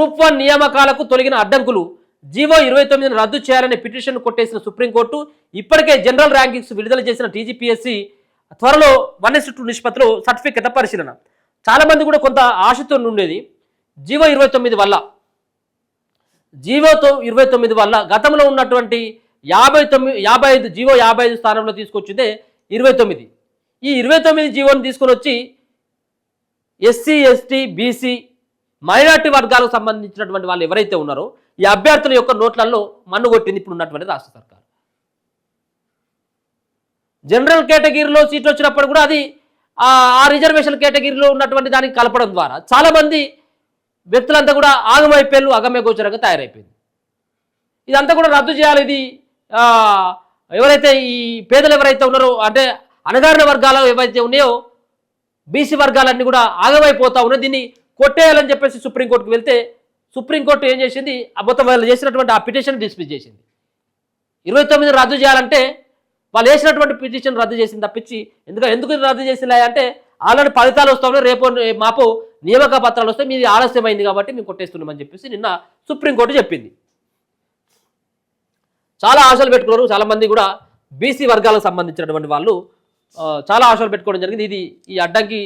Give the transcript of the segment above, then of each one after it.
Group 1 నియామకాలకు తొలగిన అడ్డంకులు జీవో 29ని రద్దు చేయాలనే పిటిషన్ కొట్టేసిన సుప్రీంకోర్టు ఇప్పటికే జనరల్ ర్యాంకింగ్స్ విడుదల చేసిన టీజీపీఎస్సీ త్వరలో 1:2 నిష్పత్తిలో సర్టిఫికెట్ల పరిశీలన. చాలా మంది కూడా కొంత ఆశతో ఉండేది జీవో 29 వల్ల. జీవో 29 వల్ల గతంలో ఉన్నటువంటి 55 జీవో 55 స్థానంలో తీసుకొచ్చిందే 29. ఈ 29 జీవోని తీసుకొని వచ్చి ఎస్సీ ఎస్టీ బీసీ మైనార్టీ వర్గాలకు సంబంధించినటువంటి వాళ్ళు ఎవరైతే ఉన్నారో ఈ అభ్యర్థుల యొక్క నోట్లలో మన్ను కొట్టింది ఇప్పుడు ఉన్నటువంటి రాష్ట్ర సర్కార్. జనరల్ కేటగిరీలో సీట్లు వచ్చినప్పుడు కూడా అది ఆ రిజర్వేషన్ కేటగిరీలో ఉన్నటువంటి దానికి కలపడం ద్వారా చాలామంది వ్యక్తులంతా కూడా ఆగమైపోయారు, అగమ్య గోచరంగా తయారైపోయింది. ఇదంతా కూడా రద్దు చేయాలి. ఇది ఎవరైతే ఈ పేదలు ఎవరైతే ఉన్నారో అంటే అణగారిన వర్గాలు ఏవైతే ఉన్నాయో బీసీ వర్గాలన్నీ కూడా ఆగమైపోతా ఉన్నాయి, దీన్ని కొట్టేయాలని చెప్పేసి సుప్రీంకోర్టుకు వెళ్తే సుప్రీంకోర్టు ఏం చేసింది, మొత్తం వాళ్ళు చేసినటువంటి ఆ పిటిషన్ డిస్మిస్ చేసింది. 29 రద్దు చేయాలంటే వాళ్ళు వేసినటువంటి పిటిషన్ రద్దు చేసింది తప్పించి ఎందుకు రద్దు చేసిందా అంటే ఆల్రెడీ ఫలితాలు వస్తామని రేపు మాపు నియామక పత్రాలు వస్తే మీది ఆలస్యమైంది కాబట్టి మేము కొట్టేస్తున్నామని చెప్పేసి నిన్న సుప్రీంకోర్టు చెప్పింది. చాలా ఆశలు పెట్టుకున్నారు చాలామంది కూడా బీసీ వర్గాలకు సంబంధించినటువంటి వాళ్ళు చాలా ఆశలు పెట్టుకోవడం జరిగింది. ఈ అడ్డంకి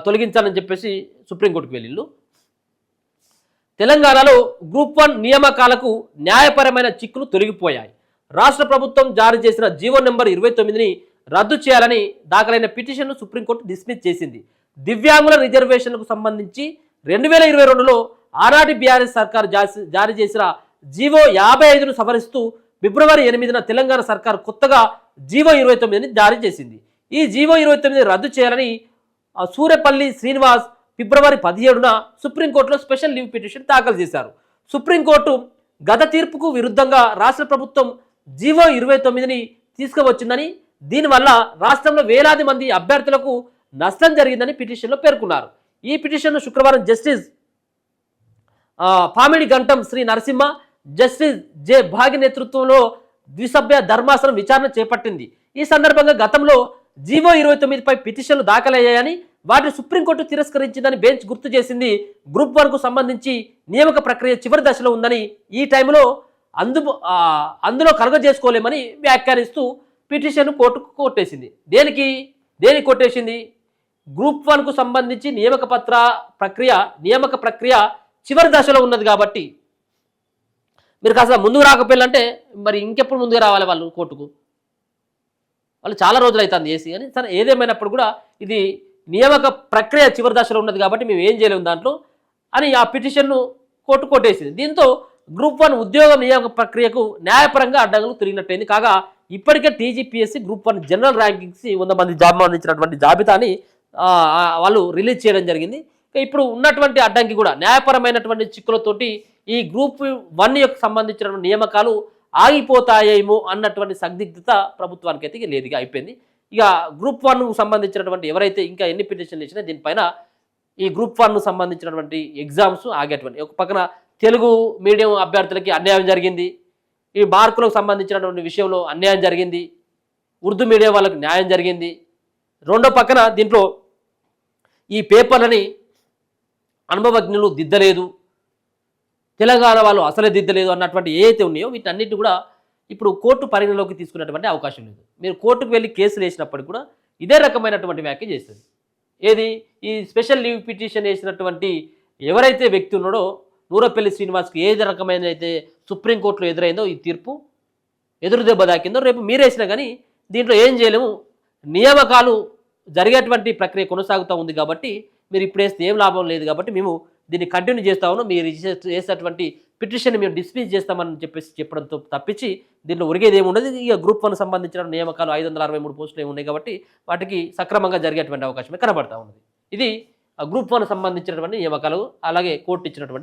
తొలగించాలని చెప్పేసి సుప్రీంకోర్టుకు వెళ్ళిళ్ళు. తెలంగాణలో గ్రూప్ 1 నియామకాలకు న్యాయపరమైన చిక్కులు తొలగిపోయాయి. రాష్ట్ర ప్రభుత్వం జారీ చేసిన జీవో నెంబర్ 29ని రద్దు చేయాలని దాఖలైన పిటిషన్ను సుప్రీంకోర్టు డిస్మిస్ చేసింది. దివ్యాంగుల రిజర్వేషన్లకు సంబంధించి 2022లో ఆనాటి బీఆర్ఎస్ సర్కార్ జారీ చేసిన జీవో 55ను సవరిస్తూ ఫిబ్రవరి 8న తెలంగాణ సర్కార్ కొత్తగా జీవో 29ని జారీ చేసింది. ఈ జీవో 29ని రద్దు చేయాలని సూర్యపల్లి శ్రీనివాస్ ఫిబ్రవరి 17న సుప్రీంకోర్టులో స్పెషల్ లీవ్ పిటిషన్ దాఖలు చేశారు. సుప్రీంకోర్టు గత తీర్పుకు విరుద్ధంగా రాష్ట్ర ప్రభుత్వం జీవో 29ని తీసుకువచ్చిందని, దీనివల్ల రాష్ట్రంలో వేలాది మంది అభ్యర్థులకు నష్టం జరిగిందని పిటిషన్లో పేర్కొన్నారు. ఈ పిటిషన్ను శుక్రవారం justice Pamidi Gantam Sri Narasimha, justice J Bhagi నేతృత్వంలో ద్విసభ్య ధర్మాసనం విచారణ చేపట్టింది. ఈ సందర్భంగా గతంలో జీవో 29పై పిటిషన్లు దాఖలయ్యాయని వాటిని సుప్రీంకోర్టు తిరస్కరించిందని బెంచ్ గుర్తు చేసింది. గ్రూప్ 1కు సంబంధించి నియామక ప్రక్రియ చివరి దశలో ఉందని, ఈ టైంలో అందులో కలుగజేసుకోలేమని వ్యాఖ్యానిస్తూ పిటిషన్ కోర్టుకు కొట్టేసింది. దేనికి కొట్టేసింది? గ్రూప్ 1కు సంబంధించి నియామక ప్రక్రియ చివరి దశలో ఉన్నది కాబట్టి మీరు కాస్త ముందుకు రాకపోయాలంటే మరి ఇంకెప్పుడు ముందుకు రావాలి వాళ్ళు కోర్టుకు? వాళ్ళు చాలా రోజులు అవుతుంది చేసి. కానీ సరే ఏదేమైనప్పుడు కూడా ఇది నియామక ప్రక్రియ చివరి దశలో ఉన్నది కాబట్టి మేము ఏం చేయలేము దాంట్లో అని ఆ పిటిషన్ను కోర్టు కొట్టేసింది. దీంతో గ్రూప్ 1 ఉద్యోగ నియామక ప్రక్రియకు న్యాయపరంగా అడ్డంకులు తిరిగినట్టయింది. కాగా ఇప్పటికే టీజీపీఎస్సీ గ్రూప్ 1 జనరల్ ర్యాంకింగ్స్ 100 మంది సంబంధించినటువంటి జాబితాని వాళ్ళు రిలీజ్ చేయడం జరిగింది. ఇప్పుడు ఉన్నటువంటి అడ్డంకి కూడా న్యాయపరమైనటువంటి చిక్కులతోటి ఈ గ్రూప్ 1 యొక్క సంబంధించినటువంటి నియామకాలు ఆగిపోతాయేమో అన్నటువంటి సందిగ్ధత ప్రభుత్వానికి అయితే లేదుగా అయిపోయింది. ఇక గ్రూప్ 1కు సంబంధించినటువంటి ఎవరైతే ఇంకా ఎన్ని పిటిషన్లు ఇచ్చినా దీనిపైన ఈ గ్రూప్ 1కు సంబంధించినటువంటి ఎగ్జామ్స్ ఆగేటువంటి ఒక పక్కన తెలుగు మీడియం అభ్యర్థులకి అన్యాయం జరిగింది, ఈ మార్కులకు సంబంధించినటువంటి విషయంలో అన్యాయం జరిగింది, ఉర్దూ మీడియం వాళ్ళకి న్యాయం జరిగింది. రెండో పక్కన దీంట్లో ఈ పేపర్లని అనుభవజ్ఞులు దిద్దలేదు, తెలంగాణ వాళ్ళు అసలే దిద్దలేదు అన్నటువంటి ఏవైతే ఉన్నాయో వీటన్నిటి కూడా ఇప్పుడు కోర్టు పరిగణలోకి తీసుకునేటువంటి అవకాశం లేదు. మీరు కోర్టుకు వెళ్ళి కేసులు వేసినప్పటికీ కూడా ఇదే రకమైనటువంటి వ్యాఖ్య చేస్తుంది. ఏది ఈ స్పెషల్ లీవ్ పిటిషన్ వేసినటువంటి ఎవరైతే వ్యక్తి ఉన్నాడో నూరపల్లి శ్రీనివాస్కి ఏది రకమైన అయితే సుప్రీంకోర్టులో ఎదురైందో ఈ తీర్పు ఎదురు దెబ్బ దాకిందో రేపు మీరేసినా కానీ దీంట్లో ఏం చేయలేము. నియామకాలు జరిగేటువంటి ప్రక్రియ కొనసాగుతూ ఉంది కాబట్టి మీరు ఇప్పుడు వేస్తే ఏం లాభం లేదు కాబట్టి మేము దీన్ని కంటిన్యూ చేస్తా ఉన్నాం, మీరు చేసేటువంటి పిటిషన్ మేము డిస్మిస్ చేస్తామని చెప్పడంతో తప్పించి దీంట్లో ఒరిగేది ఏమి ఉండదు. ఇక గ్రూప్ 1 సంబంధించిన నియామకాలు 563 పోస్టులు ఏమి ఉన్నాయి కాబట్టి వాటికి సక్రమంగా జరిగేటువంటి అవకాశమే కనబడతా ఉన్నది. ఇది గ్రూప్ 1 సంబంధించినటువంటి నియామకాలు అలాగే కోర్టు ఇచ్చినటువంటి